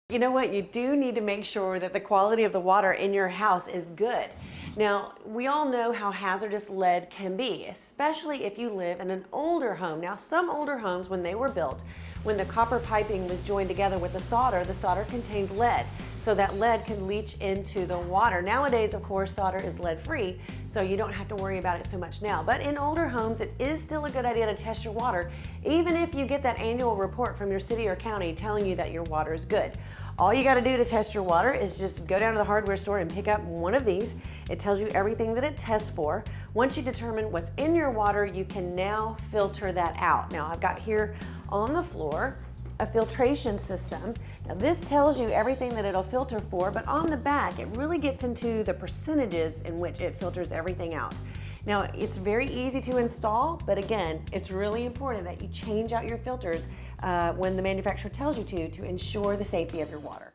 You know what? You do need to make sure that the quality of the water in your house is good. Now, we all know how hazardous lead can be, especially if you live in an older home. Now, some older homes, when they were built, when the copper piping was joined together with the solder contained lead. So that lead can leach into the water. Nowadays, of course, solder is lead-free, so you don't have to worry about it so much now. But in older homes, it is still a good idea to test your water, even if you get that annual report from your city or county telling you that your water is good. All you got to do to test your water is just go down to the hardware store and pick up one of these. It tells you everything that it tests for. Once you determine what's in your water, you can now filter that out. Now, I've got here on the floor a filtration system. Now, this tells you everything that it'll filter for, but on the back, it really gets into the percentages in which it filters everything out. Now, it's very easy to install, but again, it's really important that you change out your filters when the manufacturer tells you to ensure the safety of your water.